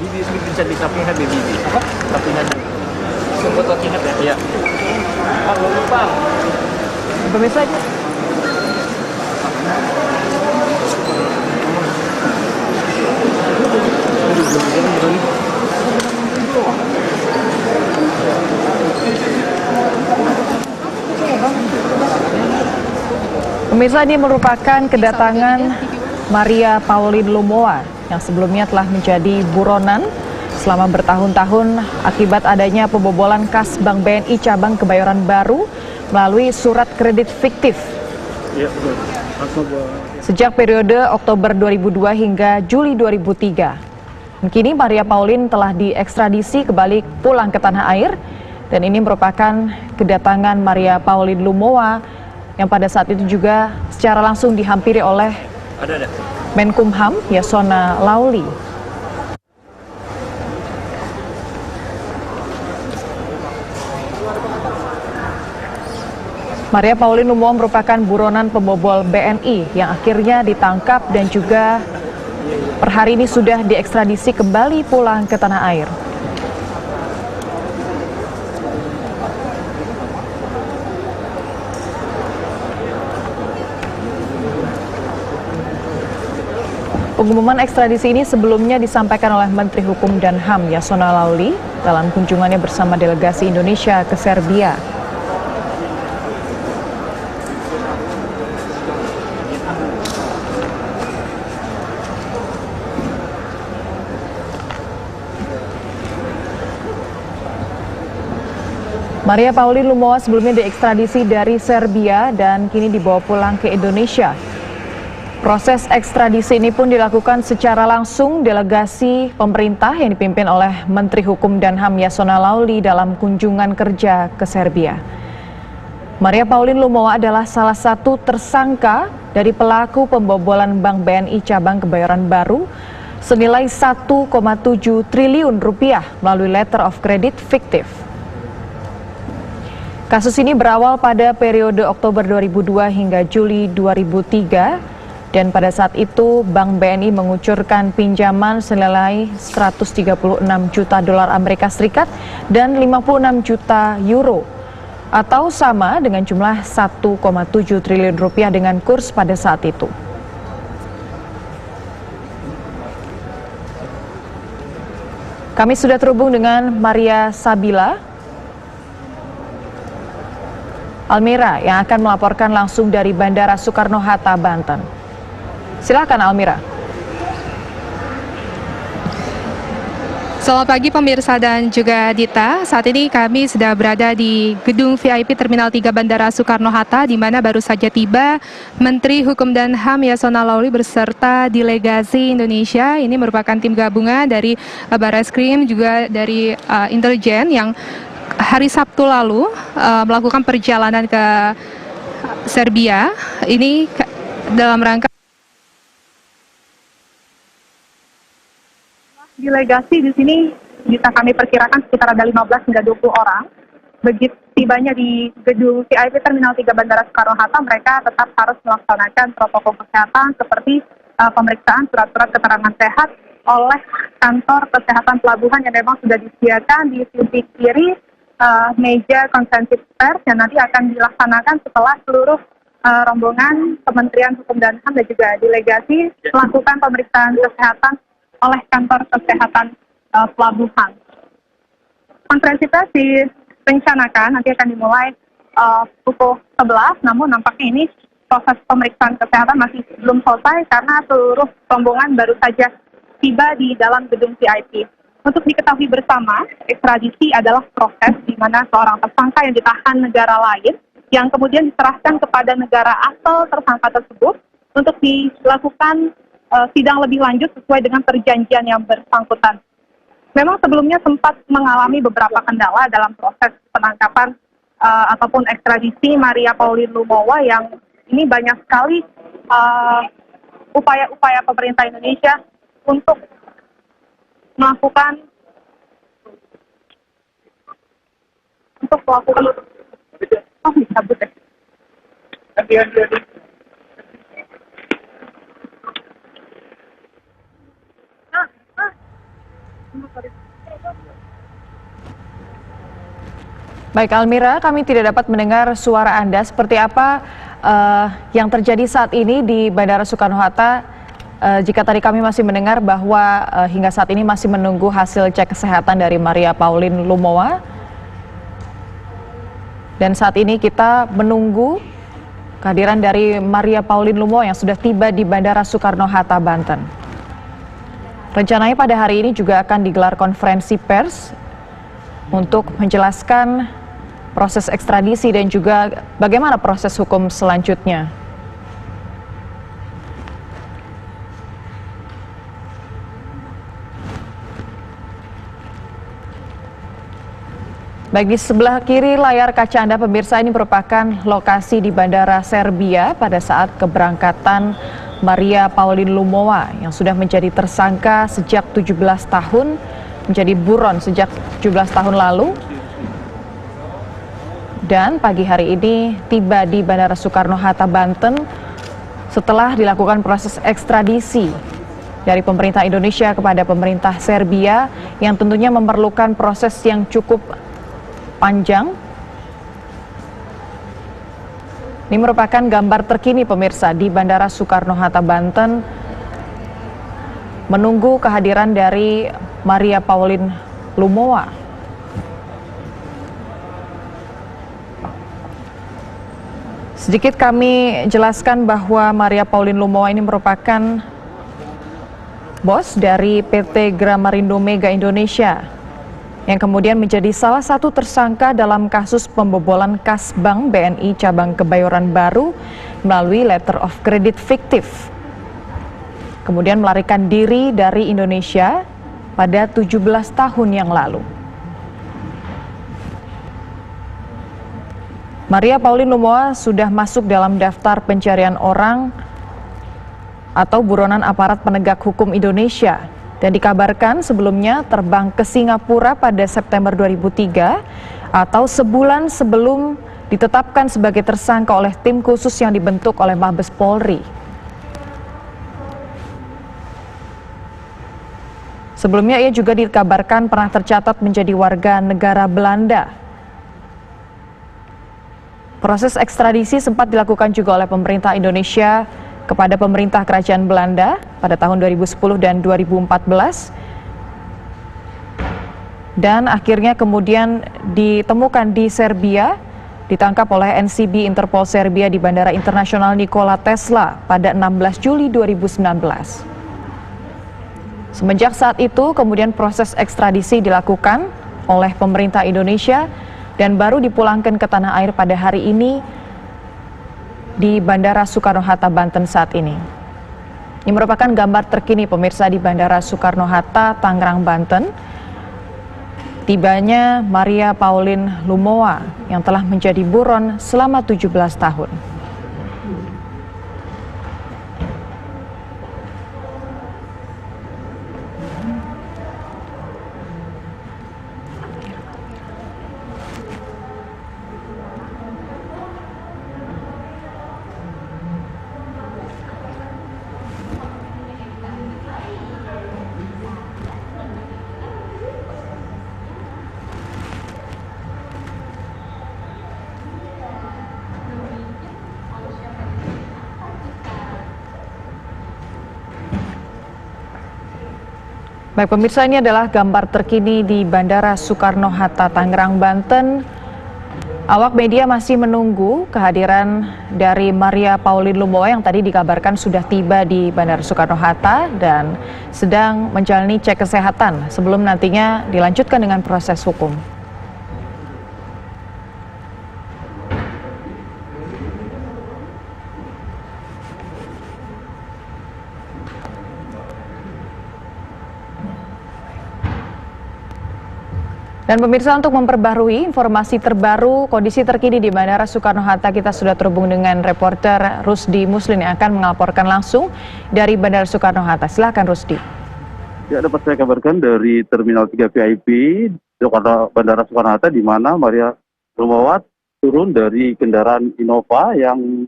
Bibi bisa di samping hati bibi. Apa? Samping hati. Sempat samping hati ya. Iya. Ah, lupa. Pemirsa aja. Pemirsa, ini merupakan kedatangan Maria Pauline Lumowa yang sebelumnya telah menjadi buronan selama bertahun-tahun akibat adanya pembobolan kas Bank BNI cabang Kebayoran Baru melalui surat kredit fiktif. Sejak periode Oktober 2002 hingga Juli 2003. Kini Maria Pauline telah diekstradisi kembali pulang ke tanah air dan ini merupakan kedatangan Maria Pauline Lumowa yang pada saat itu juga secara langsung dihampiri oleh Menkumham Yasona Lauli. Maria Pauline Lumowa merupakan buronan pembobol BNI yang akhirnya ditangkap dan juga per hari ini sudah diekstradisi kembali pulang ke tanah air. Pengumuman ekstradisi ini sebelumnya disampaikan oleh Menteri Hukum dan HAM Yasona Lauli dalam kunjungannya bersama delegasi Indonesia ke Serbia. Maria Pauline Lumowa sebelumnya diekstradisi dari Serbia dan kini dibawa pulang ke Indonesia. Proses ekstradisi ini pun dilakukan secara langsung delegasi pemerintah yang dipimpin oleh Menteri Hukum dan HAM Yasona Lauli dalam kunjungan kerja ke Serbia. Maria Pauline Lumowa adalah salah satu tersangka dari pelaku pembobolan Bank BNI cabang Kebayoran Baru senilai 1,7 triliun rupiah melalui letter of credit fiktif. Kasus ini berawal pada periode Oktober 2002 hingga Juli 2003 dan pada saat itu Bank BNI mengucurkan pinjaman senilai 136 juta dolar Amerika Serikat dan 56 juta euro atau sama dengan jumlah 1,7 triliun rupiah dengan kurs pada saat itu. Kami sudah terhubung dengan Maria Sabila Almira yang akan melaporkan langsung dari Bandara Soekarno-Hatta, Banten. Silakan Almira. Selamat pagi pemirsa dan juga Dita. Saat ini kami sudah berada di gedung VIP Terminal 3 Bandara Soekarno-Hatta di mana baru saja tiba Menteri Hukum dan HAM Yasona Lauli beserta delegasi Indonesia. Ini merupakan tim gabungan dari Barreskrim juga dari intelijen yang hari Sabtu lalu melakukan perjalanan ke Serbia. Ini dalam rangka delegasi di sini bisa kami perkirakan sekitar ada 15 hingga 20 orang. Begitu tibanya di gedung VIP Terminal 3 Bandara Soekarno-Hatta, mereka tetap harus melaksanakan protokol kesehatan seperti pemeriksaan surat-surat keterangan sehat oleh kantor kesehatan pelabuhan yang memang sudah disediakan di sisi kiri meja konferensi pers yang nanti akan dilaksanakan setelah seluruh rombongan Kementerian Hukum dan HAM dan juga delegasi melakukan pemeriksaan kesehatan oleh kantor kesehatan pelabuhan. Konferensi pers direncanakan nanti akan dimulai pukul 11, namun nampaknya ini proses pemeriksaan kesehatan masih belum selesai karena seluruh rombongan baru saja tiba di dalam gedung VIP. Untuk diketahui bersama, ekstradisi adalah proses di mana seorang tersangka yang ditahan negara lain yang kemudian diserahkan kepada negara asal tersangka tersebut untuk dilakukan sidang lebih lanjut sesuai dengan perjanjian yang bersangkutan. Memang sebelumnya sempat mengalami beberapa kendala dalam proses penangkapan ataupun ekstradisi Maria Pauline Lumowa yang ini banyak sekali upaya-upaya pemerintah Indonesia untuk melakukan dicabut ya. Baik Almira, kami tidak dapat mendengar suara Anda. Seperti apa yang terjadi saat ini di Bandara Soekarno-Hatta? Jika tadi kami masih mendengar bahwa hingga saat ini masih menunggu hasil cek kesehatan dari Maria Pauline Lumowa. Dan saat ini kita menunggu kehadiran dari Maria Pauline Lumowa yang sudah tiba di Bandara Soekarno-Hatta, Banten. Rencananya pada hari ini juga akan digelar konferensi pers untuk menjelaskan proses ekstradisi dan juga bagaimana proses hukum selanjutnya. Baik, di sebelah kiri layar kaca Anda pemirsa, ini merupakan lokasi di Bandara Serbia pada saat keberangkatan Maria Pauline Lumowa yang sudah menjadi tersangka sejak 17 tahun, menjadi buron sejak 17 tahun lalu. Dan pagi hari ini tiba di Bandara Soekarno-Hatta, Banten setelah dilakukan proses ekstradisi dari pemerintah Indonesia kepada pemerintah Serbia yang tentunya memerlukan proses yang cukup panjang. Ini merupakan gambar terkini pemirsa di Bandara Soekarno-Hatta, Banten menunggu kehadiran dari Maria Pauline Lumowa. Sedikit kami jelaskan bahwa Maria Pauline Lumowa ini merupakan bos dari PT Gramarindo Mega Indonesia yang kemudian menjadi salah satu tersangka dalam kasus pembobolan kas Bank BNI cabang Kebayoran Baru melalui letter of credit fiktif. Kemudian melarikan diri dari Indonesia pada 17 tahun yang lalu. Maria Pauline Lumowa sudah masuk dalam daftar pencarian orang atau buronan aparat penegak hukum Indonesia dan dikabarkan sebelumnya terbang ke Singapura pada September 2003 atau sebulan sebelum ditetapkan sebagai tersangka oleh tim khusus yang dibentuk oleh Mabes Polri. Sebelumnya ia juga dikabarkan pernah tercatat menjadi warga negara Belanda. Proses ekstradisi sempat dilakukan juga oleh pemerintah Indonesia kepada pemerintah Kerajaan Belanda pada tahun 2010 dan 2014. Dan akhirnya kemudian ditemukan di Serbia, ditangkap oleh NCB Interpol Serbia di Bandara Internasional Nikola Tesla pada 16 Juli 2019. Semenjak saat itu kemudian proses ekstradisi dilakukan oleh pemerintah Indonesia dan baru dipulangkan ke tanah air pada hari ini di Bandara Soekarno-Hatta, Banten saat ini. Ini merupakan gambar terkini pemirsa di Bandara Soekarno-Hatta, Tangerang, Banten. Tibanya Maria Pauline Lumowa yang telah menjadi buron selama 17 tahun. Baik pemirsa, ini adalah gambar terkini di Bandara Soekarno-Hatta, Tangerang, Banten. Awak media masih menunggu kehadiran dari Maria Pauline Lumowa yang tadi dikabarkan sudah tiba di Bandara Soekarno-Hatta dan sedang menjalani cek kesehatan sebelum nantinya dilanjutkan dengan proses hukum. Dan pemirsa, untuk memperbarui informasi terbaru, kondisi terkini di Bandara Soekarno-Hatta, kita sudah terhubung dengan reporter Rusdi Muslin yang akan melaporkan langsung dari Bandara Soekarno-Hatta. Silakan Rusdi. Ya, dapat saya kabarkan dari Terminal 3 VIP Bandara Soekarno-Hatta, di mana Maria Lumowa turun dari kendaraan Innova yang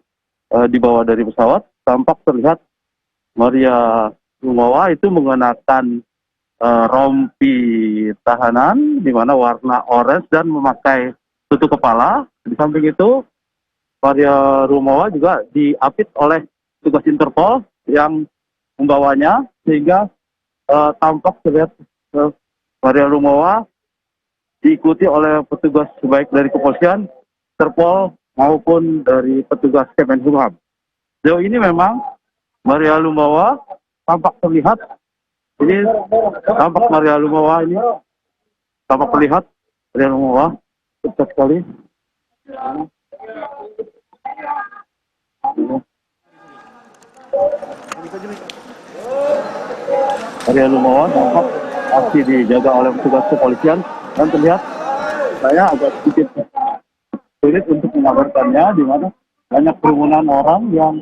dibawa dari pesawat. Tampak terlihat Maria Lumowa itu mengenakan rompi tahanan di mana warna orange dan memakai tutup kepala. Di samping itu Maria Lumowa juga diapit oleh petugas Interpol yang membawanya, sehingga tampak terlihat Maria Lumowa diikuti oleh petugas baik dari kepolisian, Interpol maupun dari petugas Kemenkumham. Sejauh ini memang Maria Lumowa tampak terlihat, ini tampak Maria Lumowa ini tampak terlihat Maria Lumowa cepat sekali. Maria Lumowa tampak masih dijaga oleh petugas kepolisian dan terlihat saya agak sedikit sulit untuk mengabarkannya, di mana banyak kerumunan orang yang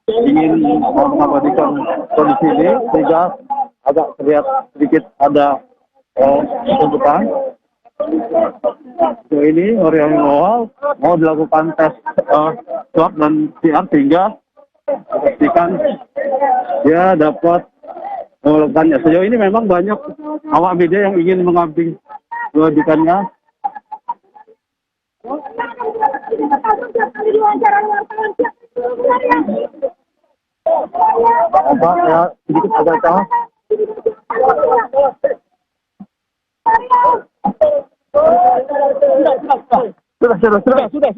ingin mengabadikan kondisi ini, sehingga agak terlihat sedikit ada kebekuan. So, ini Maria Lumowa mau dilakukan tes swab dan PCR sehingga memastikan dia dapat melakukannya. Sejauh ini memang banyak awak media yang ingin mengambilkannya. Apa ya, sedikit agak salah. Sudah.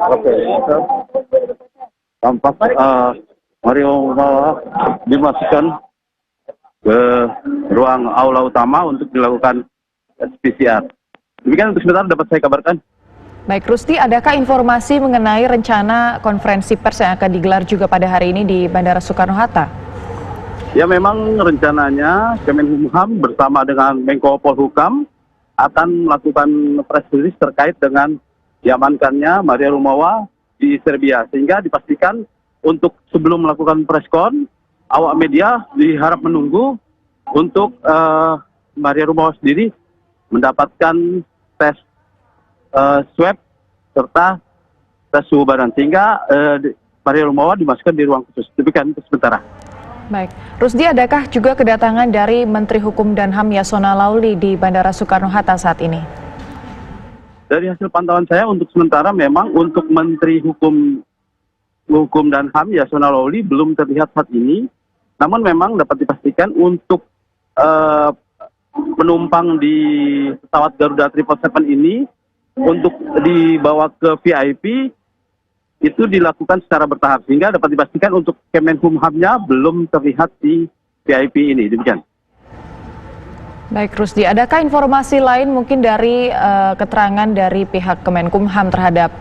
Oke, tampak Maria Lumowa dimasukkan ke ruang aula utama untuk dilakukan tes PCR. Demikian untuk sementara dapat saya kabarkan. Baik, Rusdi, adakah informasi mengenai rencana konferensi pers yang akan digelar juga pada hari ini di Bandara Soekarno-Hatta? Ya, memang rencananya Kemenkumham bersama dengan Menko Polhukam akan melakukan press release terkait dengan diamankannya Maria Lumowa di Serbia, sehingga dipastikan untuk sebelum melakukan preskon, awak media diharap menunggu untuk Maria Lumowa sendiri mendapatkan tes swab serta tes suhu badan, sehingga Maria Lumowa dimasukkan di ruang khusus. Demikian untuk sementara. Baik, Rusdi, adakah juga kedatangan dari Menteri Hukum dan HAM Yasona Lauli di Bandara Soekarno-Hatta saat ini? Dari hasil pantauan saya untuk sementara memang untuk Menteri Hukum dan HAM Yasona Lauli belum terlihat saat ini. Namun memang dapat dipastikan untuk penumpang di pesawat Garuda 777 ini untuk dibawa ke VIP itu dilakukan secara bertahap, sehingga dapat dipastikan untuk Kemenkumhamnya belum terlihat di VIP ini. Demikian. Baik, Rusdi, adakah informasi lain mungkin dari keterangan dari pihak Kemenkumham terhadap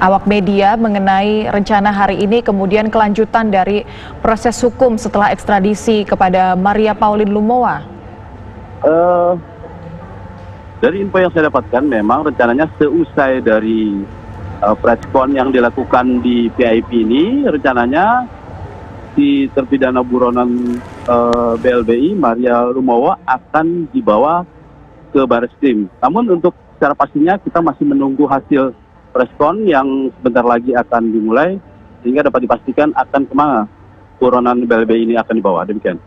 awak media mengenai rencana hari ini, kemudian kelanjutan dari proses hukum setelah ekstradisi kepada Maria Pauline Lumowa? Dari info yang saya dapatkan, memang rencananya seusai dari preskon yang dilakukan di VIP ini, rencananya si terpidana buronan BLBI Maria Lumowa akan dibawa ke Barreskrim. Namun untuk secara pastinya kita masih menunggu hasil preskon yang sebentar lagi akan dimulai, sehingga dapat dipastikan akan kemana buronan BLBI ini akan dibawa. Demikian.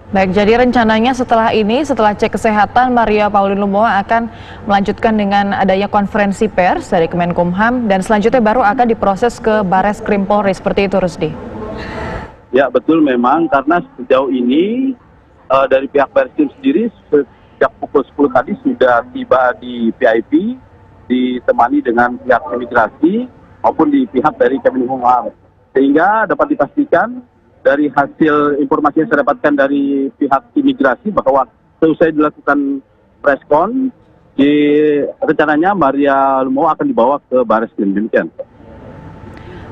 Baik, jadi rencananya setelah ini, setelah cek kesehatan, Maria Pauline Lumowa akan melanjutkan dengan adanya konferensi pers dari Kemenkumham dan selanjutnya baru akan diproses ke Barreskrim Polri, seperti itu, Rusdi? Ya, betul memang, karena sejauh ini dari pihak Barreskrim sendiri sejak pukul 10 tadi sudah tiba di VIP, ditemani dengan pihak imigrasi maupun di pihak dari Kemenkumham. Sehingga dapat dipastikan dari hasil informasi yang saya dapatkan dari pihak imigrasi bahwa seusai dilakukan preskon, rencananya Maria Lumowa akan dibawa ke Barreskrim. Demikian.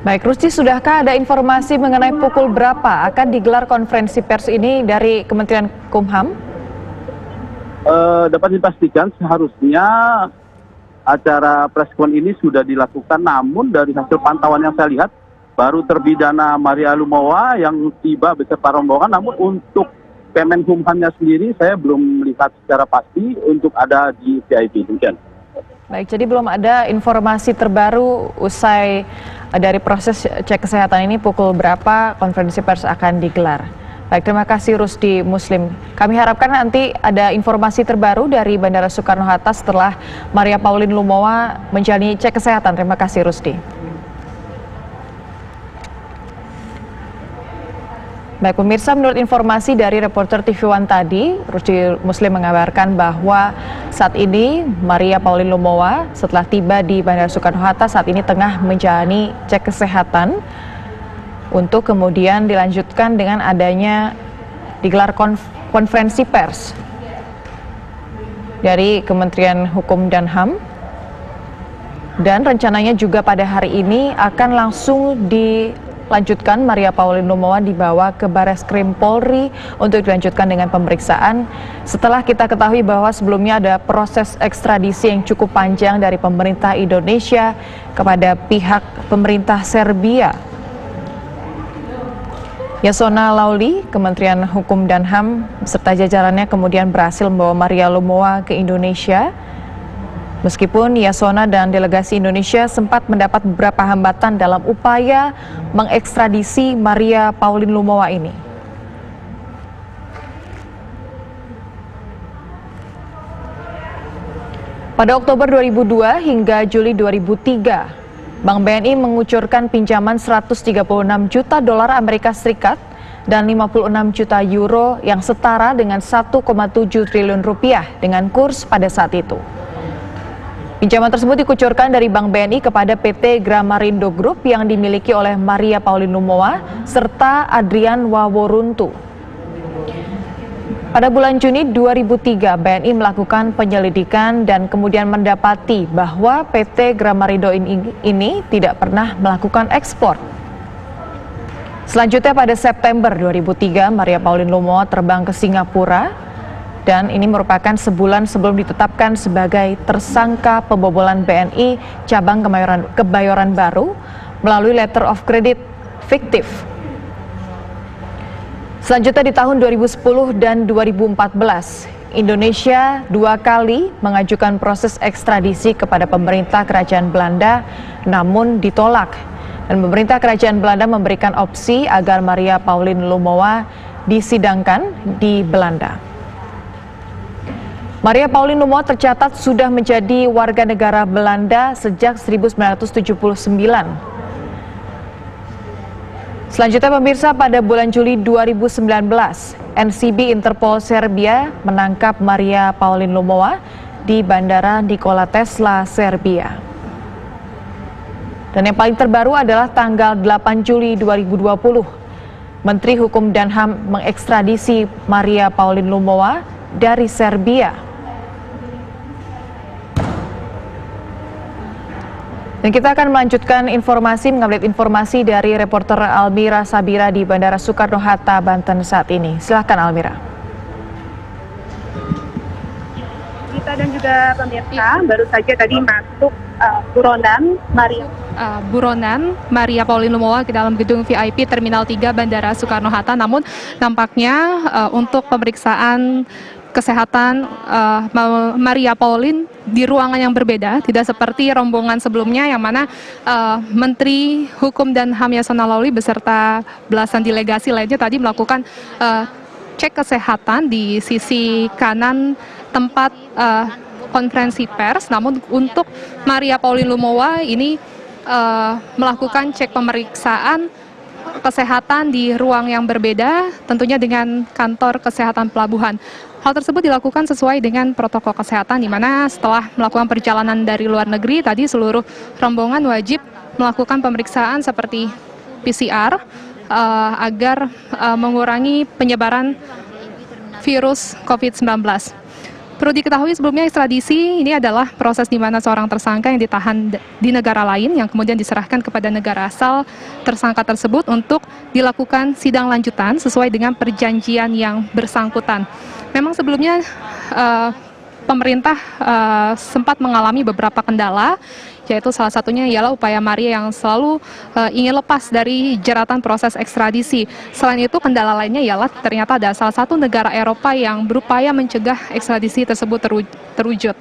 Baik, Rusdi, sudahkah ada informasi mengenai pukul berapa akan digelar konferensi pers ini dari Kementerian Kumham? Dapat dipastikan seharusnya acara preskon ini sudah dilakukan, namun dari hasil pantauan yang saya lihat baru terpidana Maria Lumowa yang tiba beserta rombongan, namun untuk Kemenkumhamnya sendiri saya belum melihat secara pasti untuk ada di VIP. Demikian. Baik, jadi belum ada informasi terbaru usai dari proses cek kesehatan ini pukul berapa konferensi pers akan digelar. Baik, terima kasih Rusdi Muslim. Kami harapkan nanti ada informasi terbaru dari Bandara Soekarno-Hatta setelah Maria Pauline Lumowa menjalani cek kesehatan. Terima kasih Rusdi. Baik pemirsa, menurut informasi dari reporter TV One tadi, Rusdi Muslim mengabarkan bahwa saat ini Maria Pauline Lumowa setelah tiba di Bandara Soekarno-Hatta saat ini tengah menjalani cek kesehatan untuk kemudian dilanjutkan dengan adanya digelar konferensi pers dari Kementerian Hukum dan HAM, dan rencananya juga pada hari ini akan langsung dilanjutkan Maria Pauline Lumowa dibawa ke Bareskrim Polri untuk dilanjutkan dengan pemeriksaan setelah kita ketahui bahwa sebelumnya ada proses ekstradisi yang cukup panjang dari pemerintah Indonesia kepada pihak pemerintah Serbia. Yasona Lawli, Kementerian Hukum dan HAM serta jajarannya kemudian berhasil membawa Maria Lumowa ke Indonesia. Meskipun Yasona dan delegasi Indonesia sempat mendapat beberapa hambatan dalam upaya mengekstradisi Maria Pauline Lumowa ini. Pada Oktober 2002 hingga Juli 2003, Bank BNI mengucurkan pinjaman 136 juta dolar Amerika Serikat dan 56 juta euro yang setara dengan 1,7 triliun rupiah dengan kurs pada saat itu. Pinjaman tersebut dikucurkan dari Bank BNI kepada PT Gramarindo Group yang dimiliki oleh Maria Pauline Lumowa serta Adrian Waworuntu. Pada bulan Juni 2003, BNI melakukan penyelidikan dan kemudian mendapati bahwa PT Gramarindo ini tidak pernah melakukan ekspor. Selanjutnya pada September 2003, Maria Pauline Lumowa terbang ke Singapura dan ini merupakan sebulan sebelum ditetapkan sebagai tersangka pembobolan BNI cabang Kebayoran Baru melalui letter of credit fiktif. Selanjutnya di tahun 2010 dan 2014, Indonesia 2 kali mengajukan proses ekstradisi kepada pemerintah Kerajaan Belanda, namun ditolak. Dan pemerintah Kerajaan Belanda memberikan opsi agar Maria Pauline Lumowa disidangkan di Belanda. Maria Pauline Lumowa tercatat sudah menjadi warga negara Belanda sejak 1979. Selanjutnya pemirsa, pada bulan Juli 2019, NCB Interpol Serbia menangkap Maria Pauline Lumowa di Bandara Nikola Tesla, Serbia. Dan yang paling terbaru adalah tanggal 8 Juli 2020, Menteri Hukum dan HAM mengekstradisi Maria Pauline Lumowa dari Serbia. Dan kita akan melanjutkan mengupdate informasi dari reporter Almira Sabira di Bandara Soekarno-Hatta, Banten saat ini. Silakan Almira. Kita dan juga pemirsa baru saja tadi masuk buronan Maria Pauline Lumowa ke dalam gedung VIP Terminal 3 Bandara Soekarno-Hatta. Namun nampaknya untuk pemeriksaan kesehatan Maria Pauline di ruangan yang berbeda, tidak seperti rombongan sebelumnya yang mana Menteri Hukum dan HAM Yasona Lawli beserta belasan delegasi lainnya tadi melakukan cek kesehatan di sisi kanan tempat konferensi pers. Namun untuk Maria Pauline Lumowa ini melakukan cek pemeriksaan kesehatan di ruang yang berbeda, tentunya dengan kantor kesehatan pelabuhan. Hal tersebut dilakukan sesuai dengan protokol kesehatan, di mana setelah melakukan perjalanan dari luar negeri, tadi seluruh rombongan wajib melakukan pemeriksaan seperti PCR agar mengurangi penyebaran virus COVID-19. Perlu diketahui sebelumnya ekstradisi ini adalah proses di mana seorang tersangka yang ditahan di negara lain yang kemudian diserahkan kepada negara asal tersangka tersebut untuk dilakukan sidang lanjutan sesuai dengan perjanjian yang bersangkutan. Memang sebelumnya pemerintah sempat mengalami beberapa kendala, yaitu salah satunya ialah upaya Maria yang selalu ingin lepas dari jeratan proses ekstradisi. Selain itu, kendala lainnya ialah ternyata ada salah satu negara Eropa yang berupaya mencegah ekstradisi tersebut terwujud.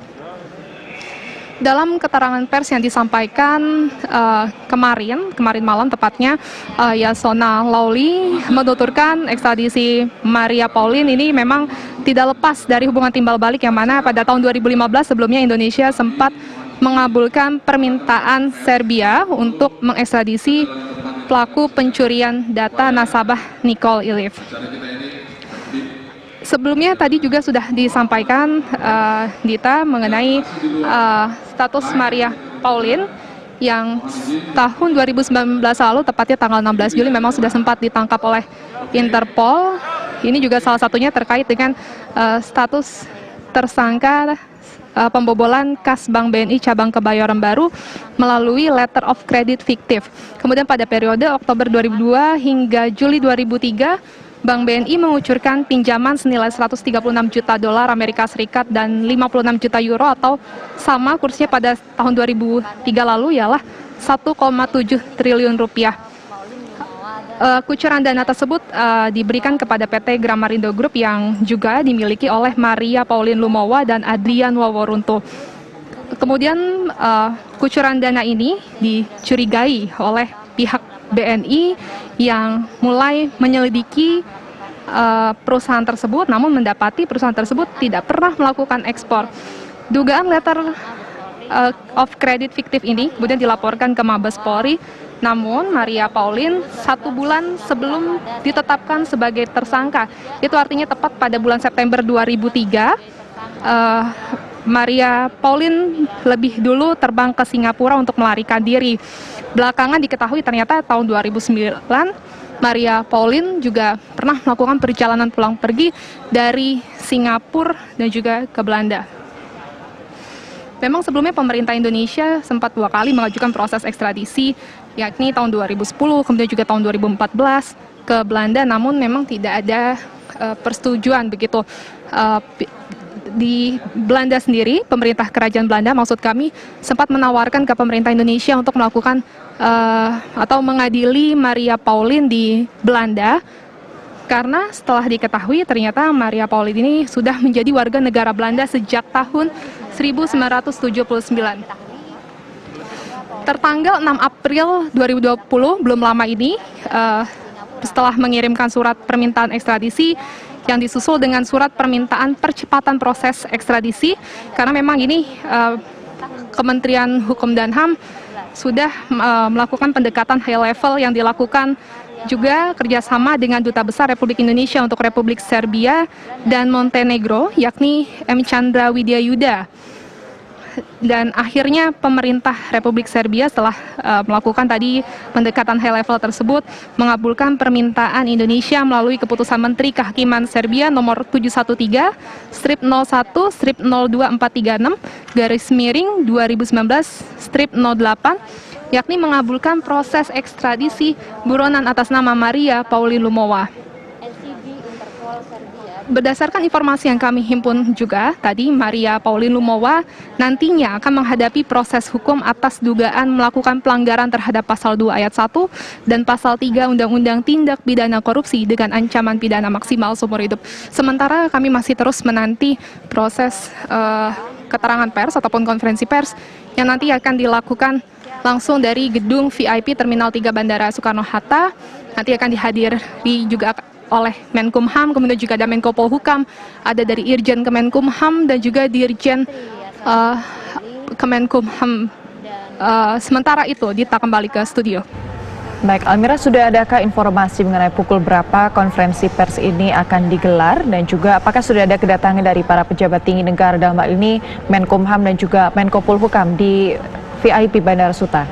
Dalam keterangan pers yang disampaikan kemarin malam tepatnya, Yasona Lawli menuturkan ekstradisi Maria Pauline ini memang tidak lepas dari hubungan timbal balik yang mana pada tahun 2015 sebelumnya Indonesia sempat mengabulkan permintaan Serbia untuk mengekstradisi pelaku pencurian data nasabah Nikol Iliv. Sebelumnya tadi juga sudah disampaikan Dita mengenai status Maria Pauline yang tahun 2019 lalu, tepatnya tanggal 16 Juli memang sudah sempat ditangkap oleh Interpol. Ini juga salah satunya terkait dengan status tersangka pembobolan kas Bank BNI cabang Kebayoran Baru melalui letter of credit fiktif. Kemudian pada periode Oktober 2002 hingga Juli 2003, Bank BNI mengucurkan pinjaman senilai 136 juta dolar Amerika Serikat dan 56 juta euro atau sama kursnya pada tahun 2003 lalu ialah 1,7 triliun rupiah. Kucuran dana tersebut diberikan kepada PT Gramarindo Group yang juga dimiliki oleh Maria Pauline Lumowa dan Adrian Waworuntu. Kemudian kucuran dana ini dicurigai oleh pihak BNI yang mulai menyelidiki perusahaan tersebut, namun mendapati perusahaan tersebut tidak pernah melakukan ekspor. Dugaan letter of credit fiktif ini kemudian dilaporkan ke Mabes Polri, namun Maria Pauline 1 bulan sebelum ditetapkan sebagai tersangka, itu artinya tepat pada bulan September 2003, Maria Pauline lebih dulu terbang ke Singapura untuk melarikan diri. Belakangan diketahui ternyata tahun 2009 Maria Pauline juga pernah melakukan perjalanan pulang pergi dari Singapura dan juga ke Belanda. Memang sebelumnya pemerintah Indonesia sempat 2 kali mengajukan proses ekstradisi, yakni tahun 2010 kemudian juga tahun 2014 ke Belanda, namun memang tidak ada persetujuan begitu. Di Belanda sendiri, pemerintah kerajaan Belanda maksud kami sempat menawarkan ke pemerintah Indonesia untuk melakukan atau mengadili Maria Pauline di Belanda, karena setelah diketahui ternyata Maria Pauline ini sudah menjadi warga negara Belanda sejak tahun 1979. Tertanggal 6 April 2020, belum lama ini, setelah mengirimkan surat permintaan ekstradisi yang disusul dengan surat permintaan percepatan proses ekstradisi, karena memang ini Kementerian Hukum dan HAM sudah melakukan pendekatan high level yang dilakukan juga kerjasama dengan Duta Besar Republik Indonesia untuk Republik Serbia dan Montenegro, yakni M. Chandra Widyayuda. Dan akhirnya pemerintah Republik Serbia setelah melakukan tadi pendekatan high level tersebut mengabulkan permintaan Indonesia melalui keputusan Menteri Kehakiman Serbia nomor 713/2436/2019/08, yakni mengabulkan proses ekstradisi buronan atas nama Maria Pauline Lumowa. Berdasarkan informasi yang kami himpun juga tadi, Maria Pauline Lumowa nantinya akan menghadapi proses hukum atas dugaan melakukan pelanggaran terhadap pasal 2 ayat 1 dan pasal 3 Undang-Undang Tindak Pidana Korupsi dengan ancaman pidana maksimal seumur hidup. Sementara kami masih terus menanti proses keterangan pers ataupun konferensi pers yang nanti akan dilakukan langsung dari gedung VIP Terminal 3 Bandara Soekarno-Hatta. Nanti akan dihadiri juga oleh Menkumham, kemudian juga ada Menko Polhukam, ada dari Irjen Kemenkumham dan juga Dirjen Kemenkumham. Sementara itu, Dita kembali ke studio. Baik, Almira, sudah adakah informasi mengenai pukul berapa konferensi pers ini akan digelar, dan juga apakah sudah ada kedatangan dari para pejabat tinggi negara dalam hal ini Menkumham dan juga Menko Polhukam di VIP Bandara Suta?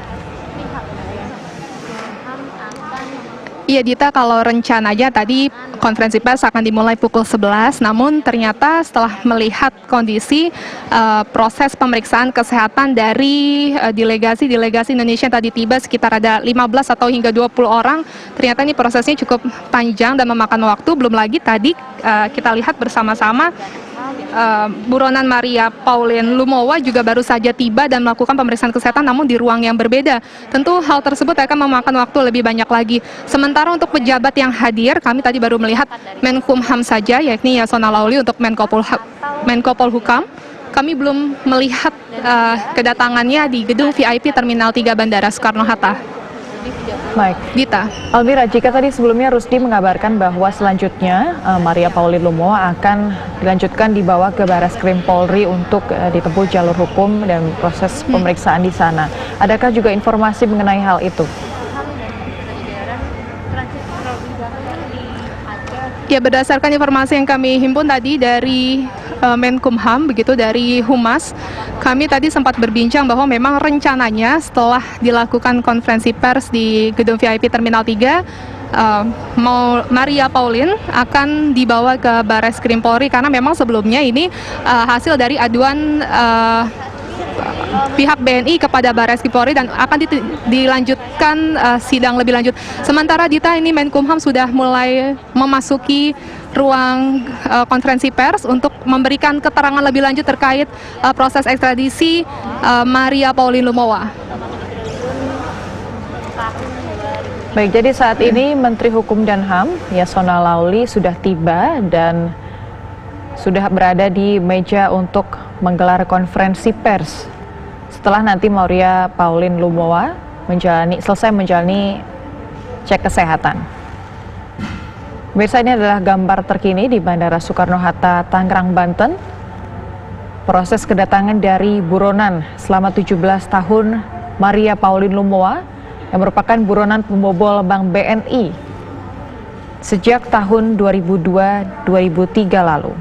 Iya Dita, kalau rencananya tadi konferensi pers akan dimulai pukul 11, namun ternyata setelah melihat kondisi proses pemeriksaan kesehatan dari delegasi Indonesia yang tadi tiba sekitar ada 15 atau hingga 20 orang, ternyata ini prosesnya cukup panjang dan memakan waktu. Belum lagi tadi kita lihat bersama-sama buronan Maria Pauline Lumowa juga baru saja tiba dan melakukan pemeriksaan kesehatan namun di ruang yang berbeda. Tentu hal tersebut akan memakan waktu lebih banyak lagi. Sementara untuk pejabat yang hadir, kami tadi baru melihat Menkumham saja, yakni Yasona Lauli untuk Menko Polhukam. Kami belum melihat kedatangannya di gedung VIP Terminal 3 Bandara Soekarno-Hatta. Baik. Dita. Almira, jika tadi sebelumnya Rusdi mengabarkan bahwa selanjutnya Maria Pauline Lumowa akan dilanjutkan dibawa ke Barreskrim Polri untuk ditempuh jalur hukum dan proses pemeriksaan di sana. Adakah juga informasi mengenai hal itu? Ya, berdasarkan informasi yang kami himpun tadi dari Menkumham, begitu dari Humas, kami tadi sempat berbincang bahwa memang rencananya setelah dilakukan konferensi pers di gedung VIP Terminal 3, Maria Pauline akan dibawa ke Barreskrim Polri karena memang sebelumnya ini hasil dari aduan pihak BNI kepada Barreskrim Polri dan akan dilanjutkan sidang lebih lanjut. Sementara Dita, ini Menkumham sudah mulai memasuki ruang konferensi pers untuk memberikan keterangan lebih lanjut terkait proses ekstradisi Maria Pauline Lumowa. Baik, jadi saat ini Menteri Hukum dan HAM Yasona Lauli sudah tiba dan sudah berada di meja untuk menggelar konferensi pers setelah nanti Maria Pauline Lumowa selesai menjalani cek kesehatan. Pemirsa, ini adalah gambar terkini di Bandara Soekarno-Hatta, Tangerang, Banten. Proses kedatangan dari buronan selama 17 tahun Maria Pauline Lumowa yang merupakan buronan pembobol Bank BNI sejak tahun 2002-2003 lalu.